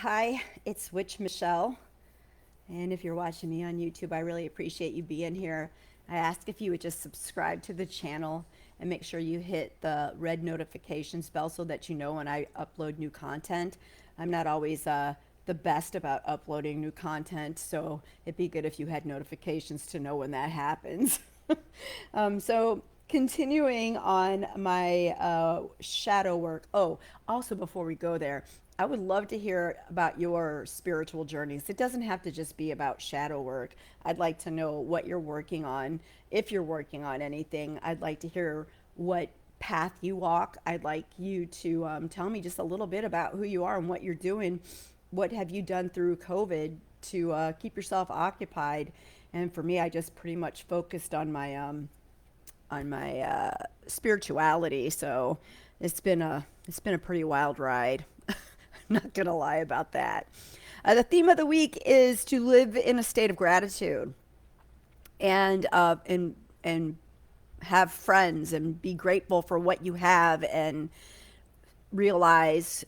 Hi, it's Witch Michelle. And if you're watching me on YouTube, I really appreciate you being here. I ask if you would just subscribe to the channel and make sure you hit the red notifications bell so that you know when I upload new content. I'm not always the best about uploading new content, so it'd be good if you had notifications to know when that happens. So continuing on my shadow work. Oh, also before we go there, I would love to hear about your spiritual journeys. It doesn't have to just be about shadow work. I'd like to know what you're working on. If you're working on anything, I'd like to hear what path you walk. I'd like you to tell me just a little bit about who you are and what you're doing. What have you done through COVID to keep yourself occupied? And for me, I just pretty much focused on my spirituality. So it's been a pretty wild ride. I'm not gonna lie about that. The theme of the week is to live in a state of gratitude and have friends and be grateful for what you have and realize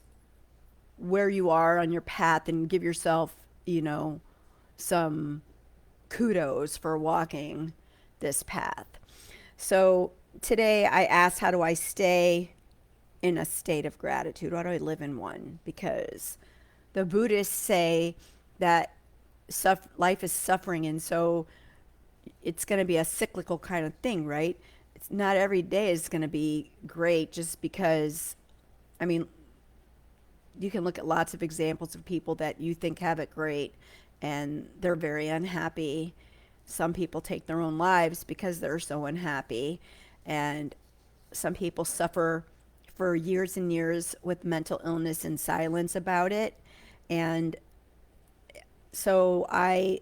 where you are on your path and give yourself, some kudos for walking this path. So today I asked, how do I stay in a state of gratitude? How do I live in one? Because the Buddhists say that life is suffering, and so it's going to be a cyclical kind of thing, right? It's not every day is going to be great just because, I mean, you can look at lots of examples of people that you think have it great and they're very unhappy. Some people take their own lives because they're so unhappy. And some people suffer for years and years with mental illness and silence about it. And so I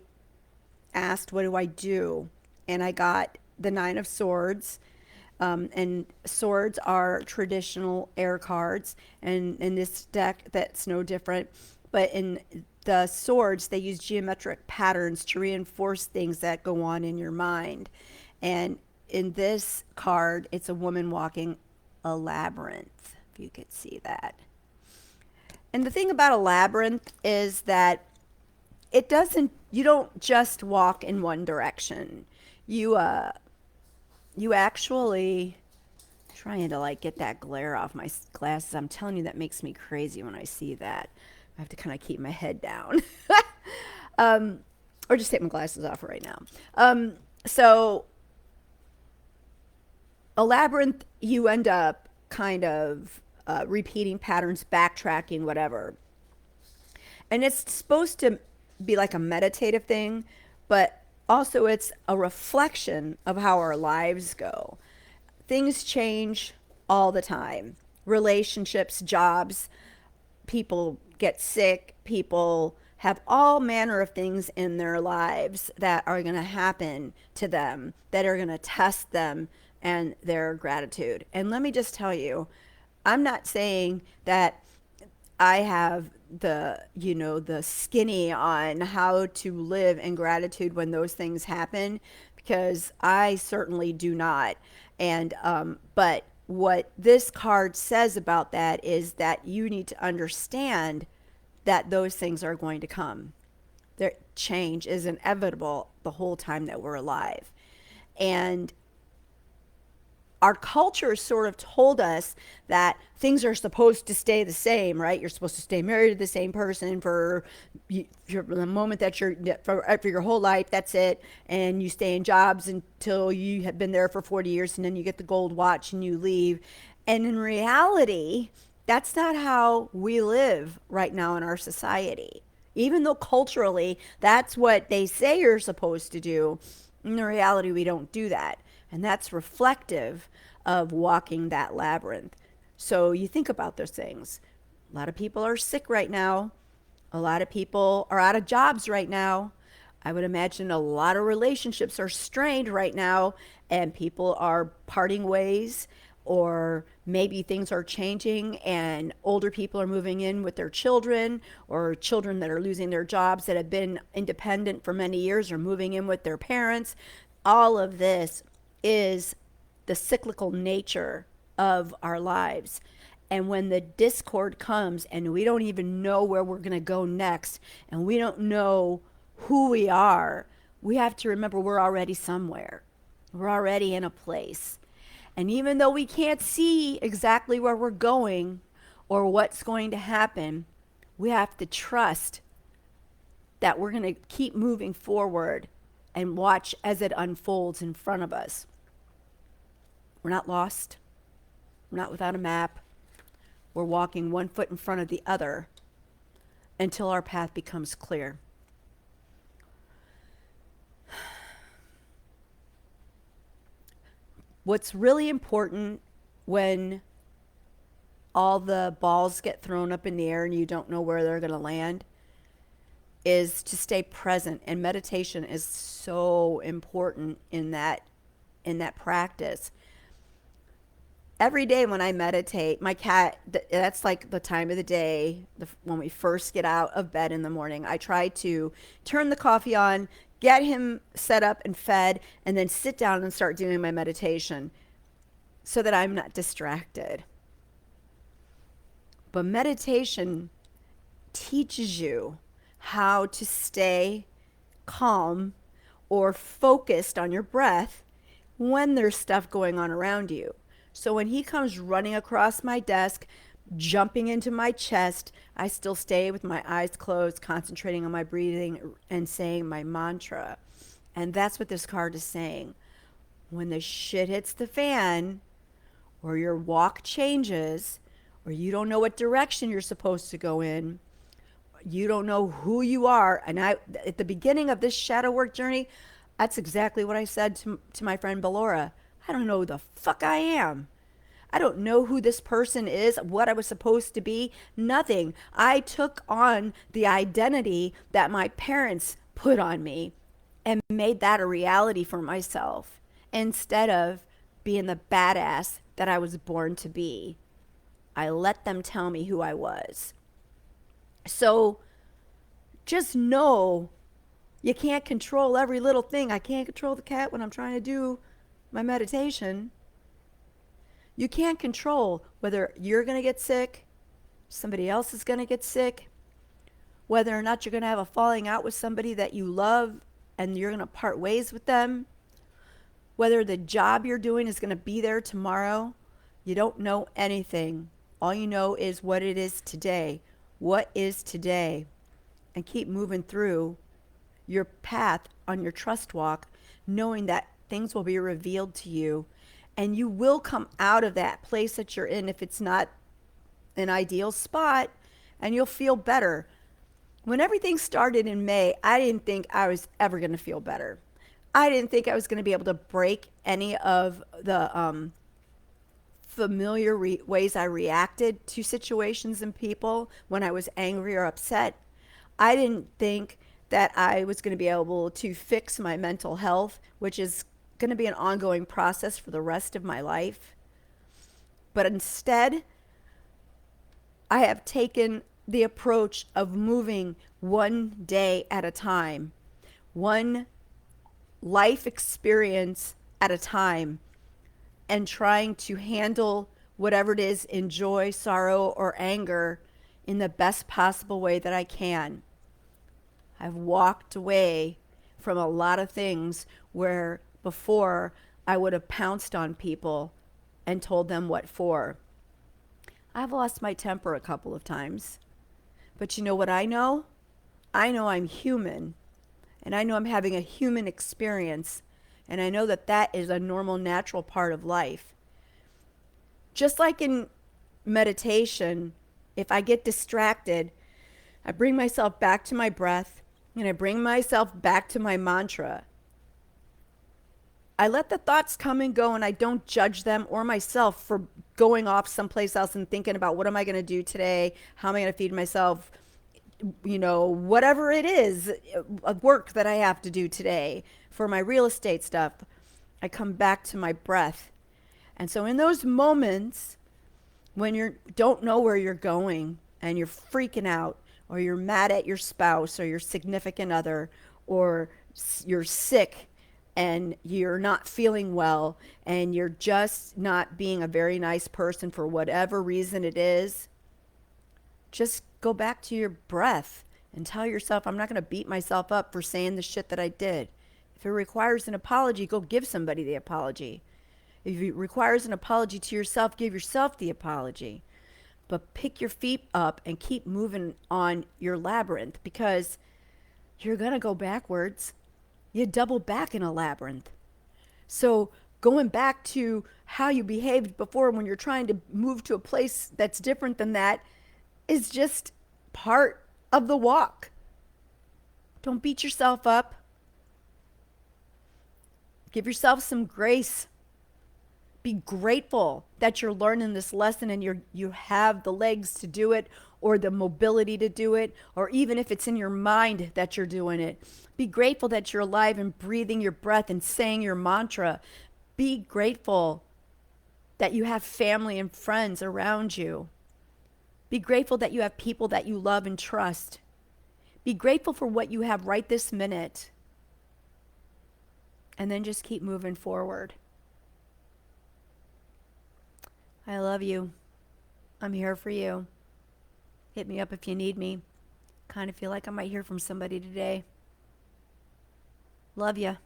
asked, what do I do? And I got the Nine of Swords. And swords are traditional air cards. And in this deck, that's no different. But in the swords, they use geometric patterns to reinforce things that go on in your mind. And in this card, it's a woman walking a labyrinth, if you could see that. And the thing about a labyrinth is that you don't just walk in one direction. You actually trying to like get that glare off my glasses. I'm telling you, that makes me crazy when I see that. I have to kind of keep my head down. um, or just take my glasses off right now. So a labyrinth, you end up kind of repeating patterns, backtracking, whatever. And it's supposed to be like a meditative thing, but also it's a reflection of how our lives go. Things change all the time. Relationships, jobs, people get sick, people have all manner of things in their lives that are going to happen to them, that are going to test them and their gratitude. And let me just tell you, I'm not saying that I have the skinny on how to live in gratitude when those things happen, because I certainly do not. And but what this card says about that is that you need to understand that those things are going to come. Their change is inevitable the whole time that we're alive. And our culture sort of told us that things are supposed to stay the same, right? You're supposed to stay married to the same person for the moment that for your whole life. That's it, and you stay in jobs until you have been there for 40 years, and then you get the gold watch and you leave. And in reality, that's not how we live right now in our society. Even though culturally that's what they say you're supposed to do, in reality we don't do that. And that's reflective of walking that labyrinth. So you think about those things. A lot of people are sick right now. A lot of people are out of jobs right now. I would imagine a lot of relationships are strained right now, and people are parting ways, or maybe things are changing and older people are moving in with their children, or children that are losing their jobs that have been independent for many years are moving in with their parents. All of this is the cyclical nature of our lives. And when the discord comes and we don't even know where we're going to go next and we don't know who we are, we have to remember we're already somewhere. We're already in a place. And even though we can't see exactly where we're going or what's going to happen, we have to trust that we're going to keep moving forward and watch as it unfolds in front of us. We're not lost. We're not without a map. We're walking one foot in front of the other until our path becomes clear. What's really important when all the balls get thrown up in the air and you don't know where they're going to land is to stay present, and meditation is so important in that practice. Every day when I meditate, my cat, that's like the time of the day when we first get out of bed in the morning. I try to turn the coffee on, get him set up and fed, and then sit down and start doing my meditation so that I'm not distracted. But meditation teaches you how to stay calm or focused on your breath when there's stuff going on around you. So when he comes running across my desk, jumping into my chest, I still stay with my eyes closed, concentrating on my breathing and saying my mantra. And that's what this card is saying. When the shit hits the fan, or your walk changes, or you don't know what direction you're supposed to go in, you don't know who you are. And at the beginning of this shadow work journey, that's exactly what I said to my friend Belora. I don't know who the fuck I am. I don't know who this person is, what I was supposed to be, nothing. I took on the identity that my parents put on me and made that a reality for myself instead of being the badass that I was born to be. I let them tell me who I was. So just know you can't control every little thing. I can't control the cat when I'm trying to do my meditation. You can't control whether you're going to get sick, somebody else is going to get sick, whether or not you're going to have a falling out with somebody that you love and you're going to part ways with them, whether the job you're doing is going to be there tomorrow. You don't know anything. All you know is what it is today. What is today? And keep moving through your path on your trust walk, knowing that things will be revealed to you and you will come out of that place that you're in if it's not an ideal spot, and you'll feel better. When everything started in May, I didn't think I was ever going to feel better. I didn't think I was going to be able to break any of the familiar ways I reacted to situations and people when I was angry or upset. I didn't think that I was going to be able to fix my mental health, which is going to be an ongoing process for the rest of my life. But instead, I have taken the approach of moving one day at a time, one life experience at a time, and trying to handle whatever it is in joy, sorrow, or anger in the best possible way that I can. I've walked away from a lot of things where before I would have pounced on people and told them what for. I've lost my temper a couple of times. But you know what I know? I know I'm human. And I know I'm having a human experience. And I know that that is a normal, natural part of life. Just like in meditation, if I get distracted, I bring myself back to my breath and I bring myself back to my mantra. I let the thoughts come and go and I don't judge them or myself for going off someplace else and thinking about what am I going to do today? How am I going to feed myself? You know, whatever it is, work that I have to do today for my real estate stuff, I come back to my breath. And so in those moments when you don't know where you're going and you're freaking out, or you're mad at your spouse or your significant other, or you're sick and you're not feeling well and you're just not being a very nice person for whatever reason it is, just go back to your breath and tell yourself, I'm not going to beat myself up for saying the shit that I did. If it requires an apology, go give somebody the apology. If it requires an apology to yourself, give yourself the apology. But pick your feet up and keep moving on your labyrinth, because you're going to go backwards. You double back in a labyrinth. So going back to how you behaved before when you're trying to move to a place that's different than that is just part of the walk. Don't beat yourself up. Give yourself some grace. Be grateful that you're learning this lesson and you have the legs to do it, or the mobility to do it, or even if it's in your mind that you're doing it. Be grateful that you're alive and breathing your breath and saying your mantra. Be grateful that you have family and friends around you. Be grateful that you have people that you love and trust. Be grateful for what you have right this minute. And then just keep moving forward. I love you. I'm here for you. Hit me up if you need me. Kind of feel like I might hear from somebody today. Love ya.